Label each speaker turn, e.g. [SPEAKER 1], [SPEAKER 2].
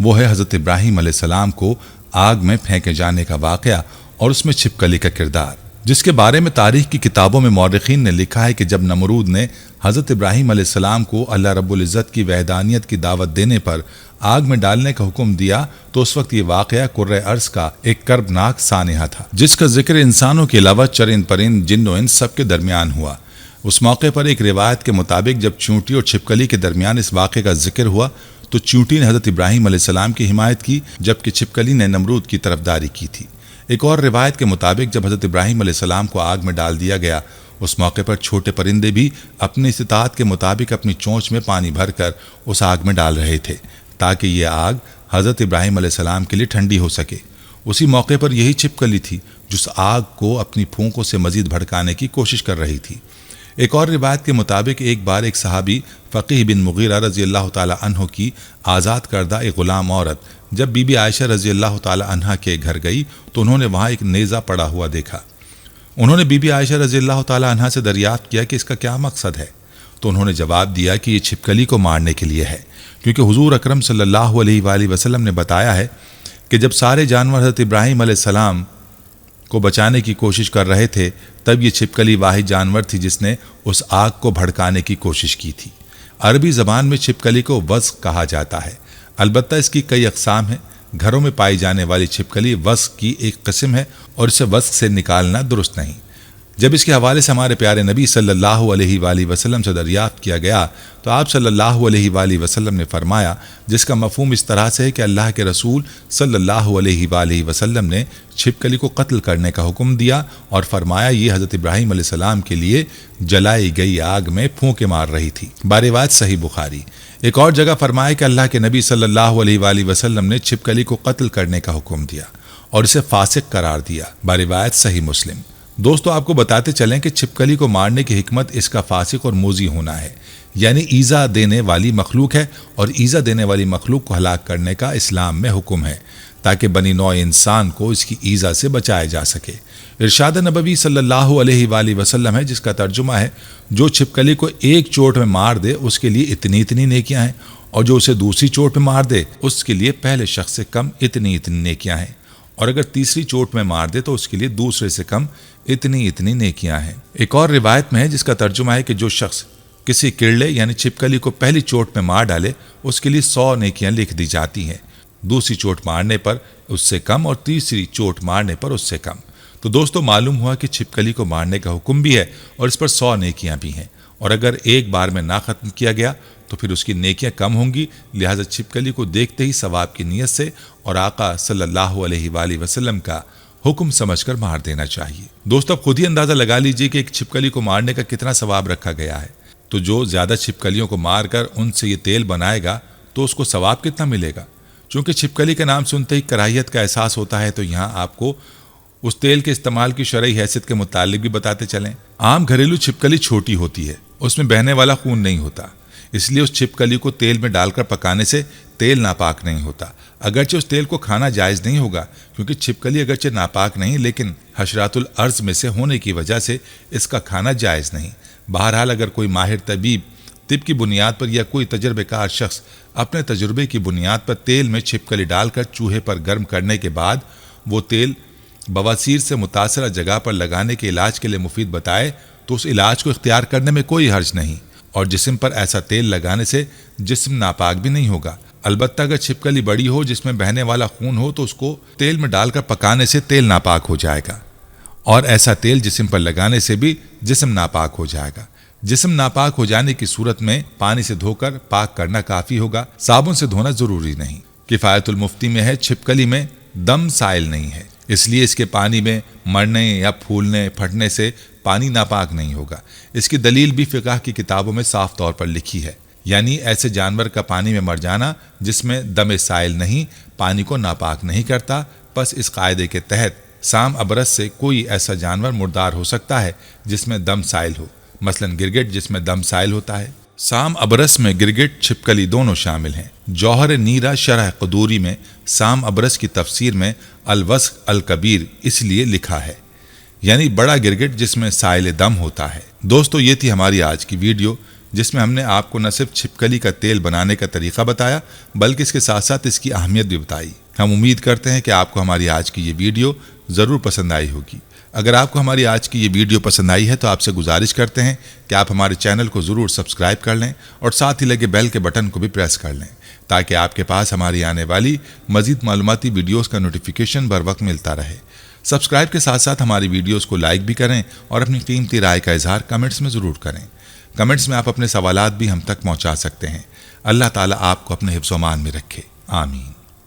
[SPEAKER 1] وہ ہے حضرت ابراہیم علیہ السلام کو آگ میں پھینکے جانے کا واقعہ اور اس میں چھپکلی کا کردار، جس کے بارے میں تاریخ کی کتابوں میں مورخین نے لکھا ہے کہ جب نمرود نے حضرت ابراہیم علیہ السلام کو اللہ رب العزت کی وحدانیت کی دعوت دینے پر آگ میں ڈالنے کا حکم دیا تو اس وقت یہ واقعہ کرۂ ارض کا ایک کربناک سانحہ تھا، جس کا ذکر انسانوں کے علاوہ چرند پرند جن و انس سب کے درمیان ہوا۔ اس موقع پر ایک روایت کے مطابق جب چونٹی اور چھپکلی کے درمیان اس واقعے کا ذکر ہوا تو چونٹی نے حضرت ابراہیم علیہ السلام کی حمایت کی، جبکہ چھپکلی نے نمرود کی طرفداری کی تھی۔ ایک اور روایت کے مطابق جب حضرت ابراہیم علیہ السلام کو آگ میں ڈال دیا گیا، اس موقع پر چھوٹے پرندے بھی اپنی استطاعت کے مطابق اپنی چونچ میں پانی بھر کر اس آگ میں ڈال رہے تھے تاکہ یہ آگ حضرت ابراہیم علیہ السلام کے لیے ٹھنڈی ہو سکے۔ اسی موقع پر یہی چھپکلی تھی جو اس آگ کو اپنی پھونکوں سے مزید بھڑکانے کی کوشش کر رہی تھی۔ ایک اور روایت کے مطابق ایک بار ایک صحابی فقیہ بن مغیرہ رضی اللہ تعالی عنہ کی آزاد کردہ ایک غلام عورت جب بی بی عائشہ رضی اللہ تعالی عنہ کے گھر گئی تو انہوں نے وہاں ایک نیزہ پڑا ہوا دیکھا۔ انہوں نے بی بی عائشہ رضی اللہ تعالی عنہ سے دریافت کیا کہ اس کا کیا مقصد ہے، تو انہوں نے جواب دیا کہ یہ چھپکلی کو مارنے کے لیے ہے، کیونکہ حضور اکرم صلی اللہ علیہ وآلہ وسلم نے بتایا ہے کہ جب سارے جانور حضرت ابراہیم علیہ السلام کو بچانے کی کوشش کر رہے تھے تب یہ چھپکلی واحد جانور تھی جس نے اس آگ کو بھڑکانے کی کوشش کی تھی۔ عربی زبان میں چھپکلی کو وسق کہا جاتا ہے، البتہ اس کی کئی اقسام ہیں۔ گھروں میں پائی جانے والی چھپکلی وسق کی ایک قسم ہے اور اسے وسق سے نکالنا درست نہیں۔ جب اس کے حوالے سے ہمارے پیارے نبی صلی اللہ علیہ وآلہ وسلم سے دریافت کیا گیا تو آپ صلی اللہ علیہ وآلہ وسلم نے فرمایا، جس کا مفہوم اس طرح سے ہے کہ اللہ کے رسول صلی اللہ علیہ وآلہ وسلم نے چھپکلی کو قتل کرنے کا حکم دیا اور فرمایا یہ حضرت ابراہیم علیہ السلام کے لیے جلائی گئی آگ میں پھونکے مار رہی تھی۔ بروایت صحیح بخاری۔ ایک اور جگہ فرمایا کہ اللہ کے نبی صلی اللہ علیہ وآلہ وسلم نے چھپکلی کو قتل کرنے کا حکم دیا اور اسے فاسق قرار دیا۔ بروایت صحیح مسلم۔ دوستو آپ کو بتاتے چلیں کہ چھپکلی کو مارنے کی حکمت اس کا فاسق اور موذی ہونا ہے، یعنی ایذا دینے والی مخلوق ہے، اور ایذا دینے والی مخلوق کو ہلاک کرنے کا اسلام میں حکم ہے تاکہ بنی نوع انسان کو اس کی ایذا سے بچایا جا سکے۔ ارشاد نبوی صلی اللہ علیہ وآلہ وسلم ہے جس کا ترجمہ ہے جو چھپکلی کو ایک چوٹ میں مار دے اس کے لیے اتنی نیکیاں ہیں، اور جو اسے دوسری چوٹ میں مار دے اس کے لیے پہلے شخص سے کم اتنی نیکیاں ہیں، اور اگر تیسری چوٹ میں مار دے تو اس کے لیے دوسرے سے کم اتنی نیکیاں ہیں۔ ایک اور روایت میں ہے جس کا ترجمہ ہے کہ جو شخص کسی کیڑے یعنی چھپکلی کو پہلی چوٹ میں مار ڈالے اس کے لیے 100 نیکیاں لکھ دی جاتی ہیں، دوسری چوٹ مارنے پر اس سے کم اور تیسری چوٹ مارنے پر اس سے کم۔ تو دوستو معلوم ہوا کہ چھپکلی کو مارنے کا حکم بھی ہے اور اس پر 100 نیکیاں بھی ہیں، اور اگر ایک بار میں نہ ختم کیا گیا تو پھر اس کی نیکیاں کم ہوں گی، لہٰذا چھپکلی کو دیکھتے ہی ثواب کی نیت سے اور آقا صلی اللہ علیہ وآلہ وسلم کا حکم سمجھ کر مار دینا چاہیے۔ دوستو اب خود ہی اندازہ لگا لیجئے کہ ایک چھپکلی کو مارنے کا کتنا ثواب رکھا گیا ہے، تو جو زیادہ چھپکلیوں کو مار کر ان سے یہ تیل بنائے گا تو اس کو ثواب کتنا ملے گا۔ چونکہ چھپکلی کا نام سنتے ہی کراہیت کا احساس ہوتا ہے تو یہاں آپ کو اس تیل کے استعمال کی شرعی حیثیت کے متعلق بھی بتاتے چلیں۔ عام گھریلو چھپکلی چھوٹی ہوتی ہے، اس میں بہنے والا خون نہیں ہوتا، اس لیے اس چھپکلی کو تیل میں ڈال کر پکانے سے تیل ناپاک نہیں ہوتا۔ اگرچہ اس تیل کو کھانا جائز نہیں ہوگا کیونکہ چھپکلی اگرچہ ناپاک نہیں لیکن حشرات الارض میں سے ہونے کی وجہ سے اس کا کھانا جائز نہیں۔ بہرحال اگر کوئی ماہر طب کی بنیاد پر یا کوئی تجربہ کار شخص اپنے تجربے کی بنیاد پر تیل میں چھپکلی ڈال کر چولہے پر گرم کرنے کے بعد وہ تیل بواسیر سے متاثرہ جگہ پر لگانے کے علاج کے لیے مفید بتائے تو اس علاج کو اختیار کرنے میں کوئی حرج نہیں، اور جسم پر ایسا تیل لگانے سے جسم ناپاک بھی نہیں ہوگا۔ البتہ اگر چھپکلی بڑی ہو جس میں بہنے والا خون ہو تو اس کو تیل میں ڈال کر پکانے سے تیل ناپاک ہو جائے گا، اور ایسا تیل جسم پر لگانے سے بھی جسم ناپاک ہو جائے گا۔ جسم ناپاک ہو جانے کی صورت میں پانی سے دھو کر پاک کرنا کافی ہوگا، صابن سے دھونا ضروری نہیں۔ کفایت المفتی میں ہے چھپکلی میں دم سائل نہیں ہے، اس لیے اس کے پانی میں مرنے یا پھولنے پھٹنے سے پانی ناپاک نہیں ہوگا۔ اس کی دلیل بھی فقہ کی کتابوں میں صاف طور پر لکھی ہے، یعنی ایسے جانور کا پانی میں مر جانا جس میں دم سائل نہیں پانی کو ناپاک نہیں کرتا۔ پس اس قاعدے کے تحت سام ابرس سے کوئی ایسا جانور مردار ہو سکتا ہے جس میں دم سائل ہو، مثلا گرگٹ جس میں دم سائل ہوتا ہے۔ سام ابرس میں گرگٹ چھپکلی دونوں شامل ہیں۔ جوہر نیرہ شرح قدوری میں سام ابرس کی تفسیر میں الوسق الکبیر اس لیے لکھا ہے، یعنی بڑا گرگٹ جس میں سائل دم ہوتا ہے۔ دوستو یہ تھی ہماری آج کی ویڈیو۔ جس میں ہم نے آپ کو نہ صرف چھپکلی کا تیل بنانے کا طریقہ بتایا بلکہ اس کے ساتھ ساتھ اس کی اہمیت بھی بتائی۔ ہم امید کرتے ہیں کہ آپ کو ہماری آج کی یہ ویڈیو ضرور پسند آئی ہوگی۔ اگر آپ کو ہماری آج کی یہ ویڈیو پسند آئی ہے تو آپ سے گزارش کرتے ہیں کہ آپ ہمارے چینل کو ضرور سبسکرائب کر لیں اور ساتھ ہی لگے بیل کے بٹن کو بھی پریس کر لیں تاکہ آپ کے پاس ہماری آنے والی مزید معلوماتی ویڈیوز کا نوٹیفیکیشن بر وقت ملتا رہے۔ سبسکرائب کے ساتھ ساتھ ہماری ویڈیوز کو لائک بھی کریں اور اپنی قیمتی رائے کا اظہار کمنٹس میں ضرور کریں۔ کمنٹس میں آپ اپنے سوالات بھی ہم تک پہنچا سکتے ہیں۔ اللہ تعالیٰ آپ کو اپنے حفظ و امان میں رکھے، آمین۔